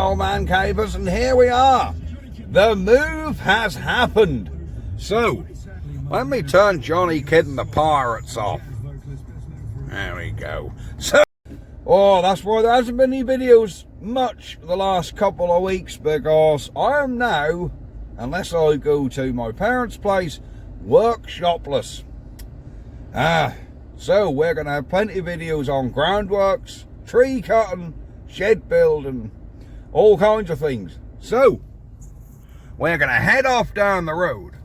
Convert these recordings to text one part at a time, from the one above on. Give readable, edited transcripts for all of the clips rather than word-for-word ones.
Hello, man cavers, and here we are. The move has happened. So, let me turn Johnny Kidd and the Pirates off. There we go. So, that's why there hasn't been any videos much the last couple of weeks, because I am now, unless I go to my parents' place, workshopless. So we're going to have plenty of videos on groundworks, tree cutting, shed building, all kinds of things. So, we're going to head off down the road,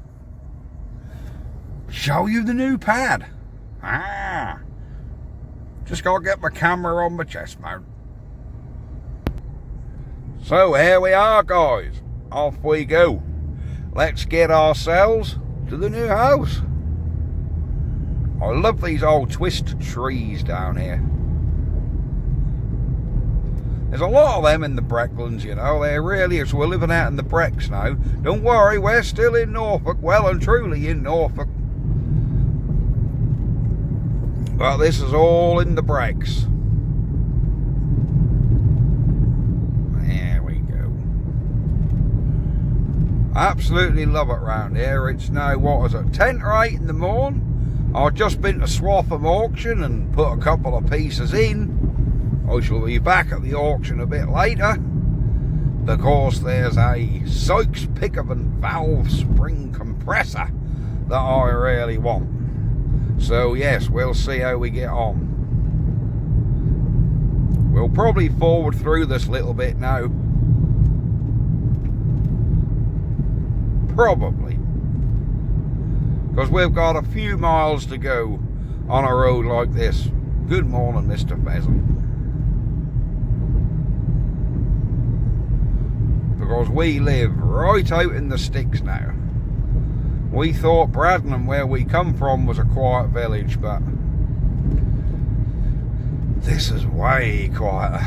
show you the new pad. Just got to get my camera on my chest mount. So here we are, guys. Off we go. Let's get ourselves to the new house. I love these old twisted trees down here. There's a lot of them in the Brecklands, you know. There really is. We're living out in the Brecks now. Don't worry, we're still in Norfolk. Well and truly in Norfolk. But this is all in the Brecks. There we go. Absolutely love it round here. It's now, what is it, 10:08 in the morning. I've just been to Swaffham auction and put a couple of pieces in. I shall be back at the auction a bit later, because there's a Sykes Pickavant valve spring compressor that I really want. So yes, we'll see how we get on. We'll probably forward through this little bit now. Probably. Because we've got a few miles to go on a road like this. Good morning, Mr. Pheasant. Because we live right out in the sticks now. We thought Bradnam, where we come from, was a quiet village, but this is way quieter.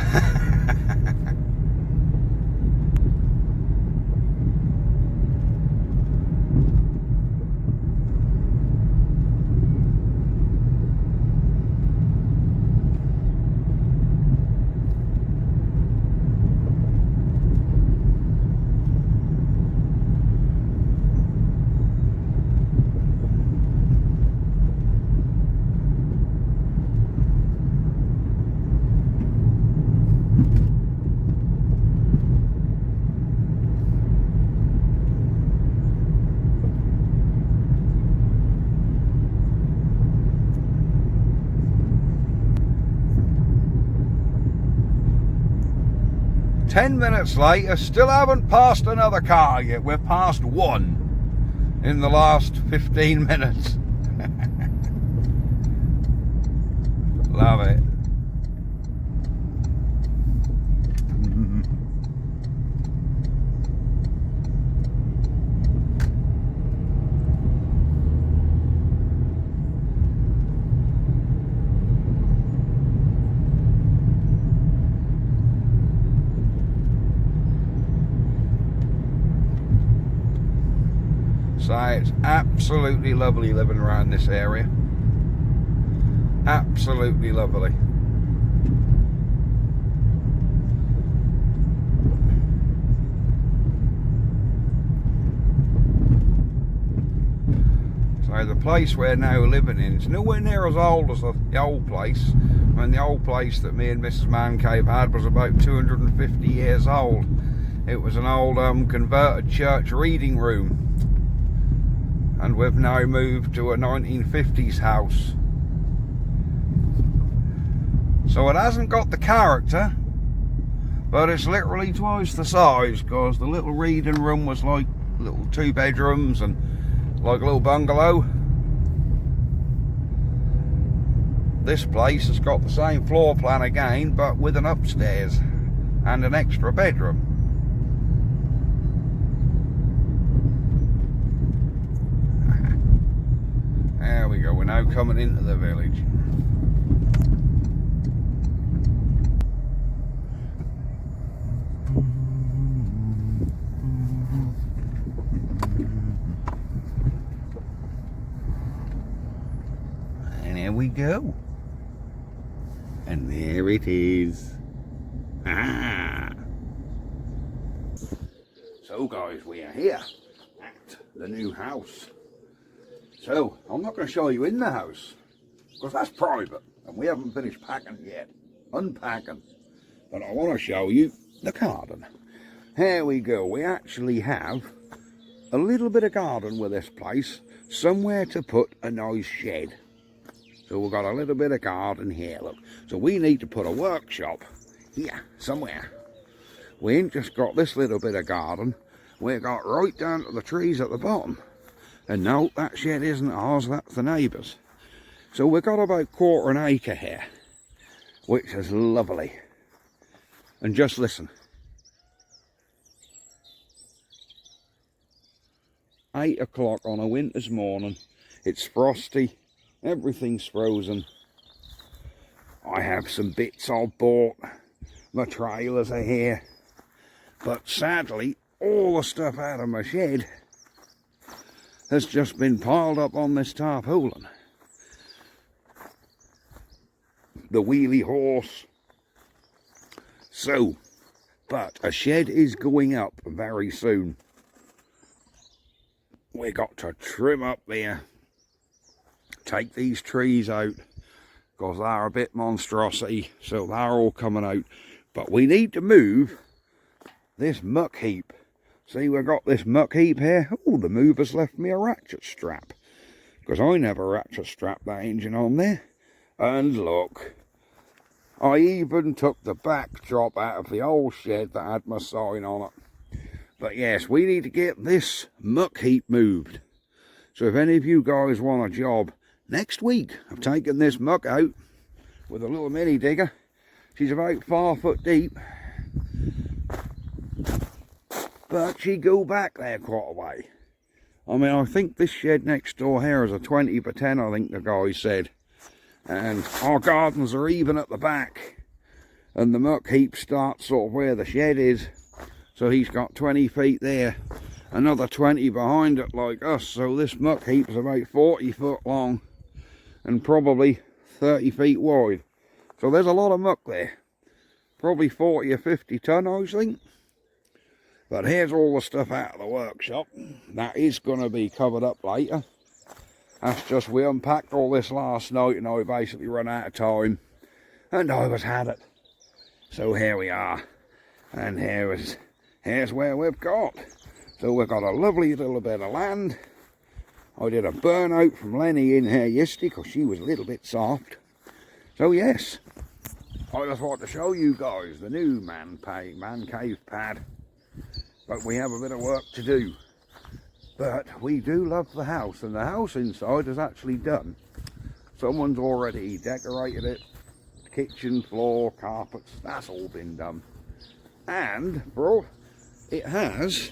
Ten minutes later, still haven't passed another car yet. We've passed one in the last 15 minutes. Love it. So it's absolutely lovely living around this area. Absolutely lovely. So the place we're now living in is nowhere near as old as the old place. I mean, the old place that me and Mrs. Mancave had was about 250 years old. It was an old converted church reading room. And we've now moved to a 1950s house. So it hasn't got the character, but it's literally twice the size, because the little reading room was like little 2 bedrooms and like a little bungalow. This place has got the same floor plan again, but with an upstairs and an extra bedroom. There we go, we're now coming into the village. And here we go. And there it is. So guys, we are here at the new house. So I'm not going to show you in the house because that's private and we haven't finished packing yet, unpacking. But I want to show you the garden. Here we go. We actually have a little bit of garden with this place, somewhere to put a nice shed. So we've got a little bit of garden here, look. So we need to put a workshop here, somewhere. We ain't just got this little bit of garden, we've got right down to the trees at the bottom. And no, that shed isn't ours, that's the neighbour's. So we've got about 1/4 acre here, which is lovely. And just listen. 8 o'clock on a winter's morning, it's frosty, everything's frozen. I have some bits I've bought, my trailers are here. But sadly, all the stuff out of my shed has just been piled up on this tarpaulin. The wheelie horse. So, but a shed is going up very soon. We got to trim up there, take these trees out, because they're a bit monstrosity, so they're all coming out. But we need to move this muck heap. See, we've got this muck heap here. Oh, the mover's left me a ratchet strap, because I never ratchet strapped that engine on there. And look, I even took the backdrop out of the old shed that had my sign on it. But yes, we need to get this muck heap moved. So if any of you guys want a job, next week I've taken this muck out with a little mini digger. She's about 4 foot deep. But she go back there quite a way. I mean, I think this shed next door here is a 20 by 10, I think the guy said. And our gardens are even at the back. And the muck heap starts sort of where the shed is. So he's got 20 feet there. Another 20 behind it like us. So this muck heap is about 40 foot long. And probably 30 feet wide. So there's a lot of muck there. Probably 40 or 50 ton, I think. But here's all the stuff out of the workshop. That is going to be covered up later. That's just, we unpacked all this last night and I basically run out of time. And I was had it. So here we are. And here's where we've got. So we've got a lovely little bit of land. I did a burnout from Lenny in here yesterday because she was a little bit soft. So yes, I just want to show you guys the new man cave pad. But we have a bit of work to do. But we do love the house, and the house inside is actually done. Someone's already decorated it. Kitchen, floor, carpets, that's all been done. And, bro, it has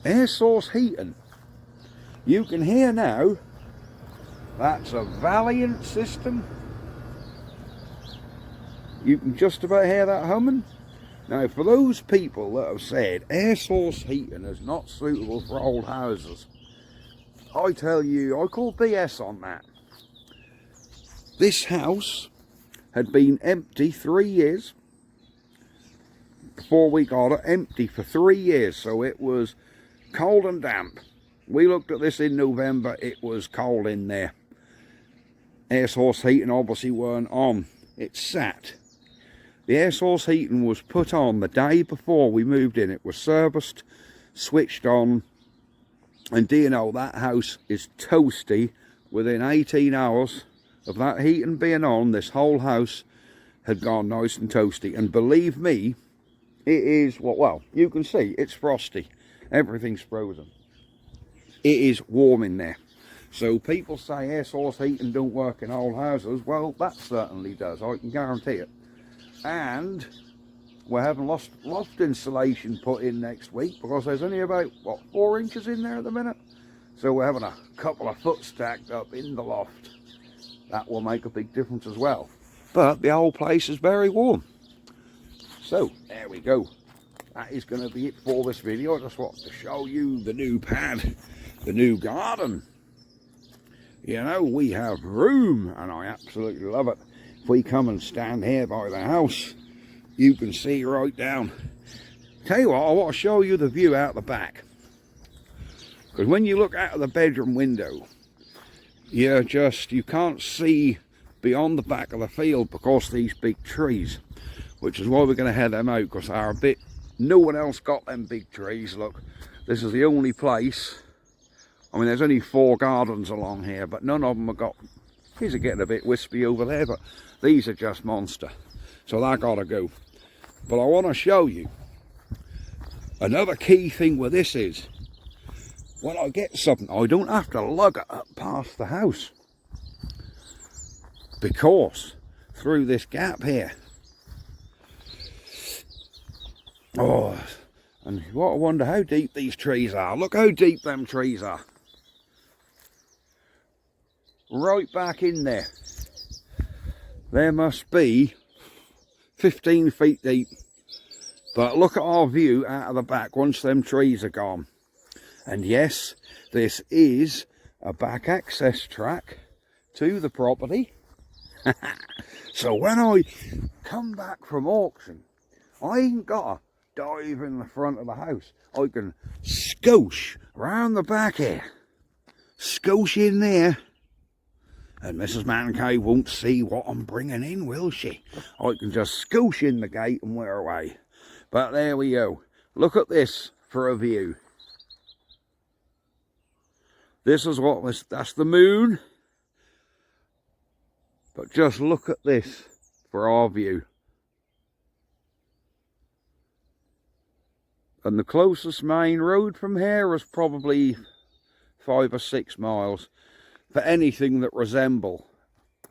air source heating. You can hear now, that's a Valiant system. You can just about hear that humming. Now, for those people that have said air source heating is not suitable for old houses, I tell you, I call BS on that. This house had been empty 3 years before we got it, empty for 3 years, so it was cold and damp. We looked at this in November, it was cold in there. Air source heating obviously weren't on, it sat. The air source heating was put on the day before we moved in. It was serviced, switched on, and do you know, that house is toasty. Within 18 hours of that heating being on, this whole house had gone nice and toasty. And believe me, it is, well, you can see, it's frosty. Everything's frozen. It is warm in there. So people say air source heating don't work in old houses. Well, that certainly does, I can guarantee it. And we're having loft insulation put in next week because there's only about, what, 4 inches in there at the minute. So we're having a couple of foot stacked up in the loft. That will make a big difference as well. But the whole place is very warm. So, there we go. That is going to be it for this video. I just wanted to show you the new pad, the new garden. You know, we have room and I absolutely love it. If we come and stand here by the house, you can see right down Tell you what, I want to show you the view out the back. Because when you look out of the bedroom window, you can't see beyond the back of the field because of these big trees. Which is why we're going to head them out, because they're a bit, no one else got them big trees. Look, this is the only place. I mean, there's only 4 gardens along here, but none of them have got, these are getting a bit wispy over there, but these are just monster. So that got to go. But I want to show you another key thing with this is, when I get something, I don't have to lug it up past the house. Because through this gap here, oh, and what I wonder how deep these trees are. Look how deep them trees are. Right back in there. There must be 15 feet deep. But look at our view out of the back once them trees are gone. And yes, this is a back access track to the property. So when I come back from auction, I ain't got to dive in the front of the house. I can scoosh round the back here, scoosh in there, and Mrs. Mancave won't see what I'm bringing in, will she? I can just scoosh in the gate and we're away. But there we go. Look at this for a view. This is that's the moon. But just look at this for our view. And the closest main road from here is probably 5 or 6 miles for anything that resemble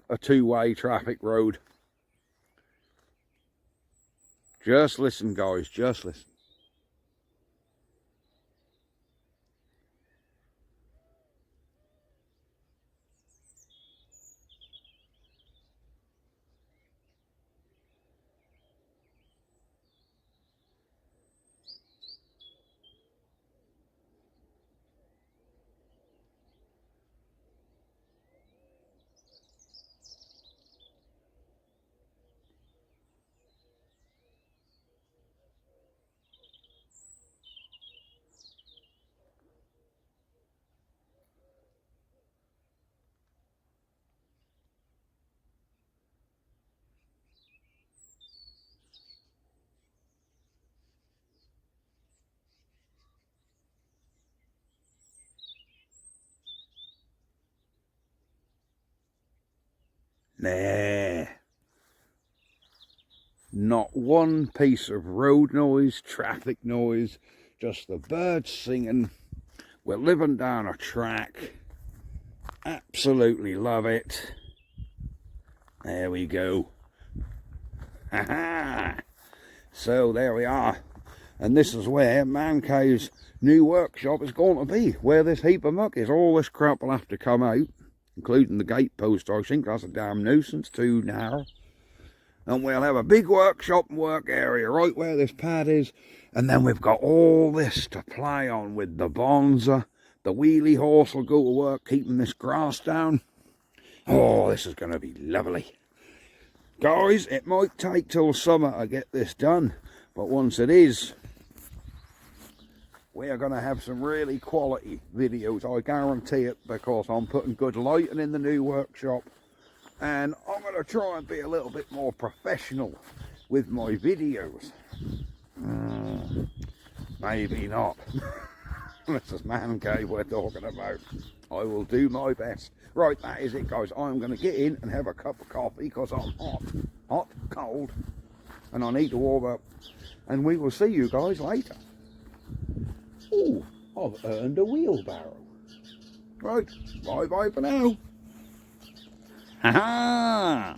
a 2-way traffic road. Just listen, guys, just listen. Nah. Not one piece of road noise, traffic noise, just the birds singing. We're living down a track. Absolutely love it. There we go. So there we are. And this is where Mancave's new workshop is going to be, where this heap of muck is. All this crap will have to come out, including the gate post. I think that's a damn nuisance, too narrow. And we'll have a big workshop and work area right where this pad is. And then we've got all this to play on with the bonza. The wheelie horse will go to work keeping this grass down. Oh, this is going to be lovely. Guys, it might take till summer to get this done. But once it is, we are going to have some really quality videos. I guarantee it, because I'm putting good lighting in the new workshop. And I'm going to try and be a little bit more professional with my videos. Maybe not. This is Man Cave we're talking about. I will do my best. Right, that is it, guys. I'm going to get in and have a cup of coffee because I'm hot, cold, and I need to warm up. And we will see you guys later. Ooh, I've earned a wheelbarrow. Right, bye-bye for now. Ha ha!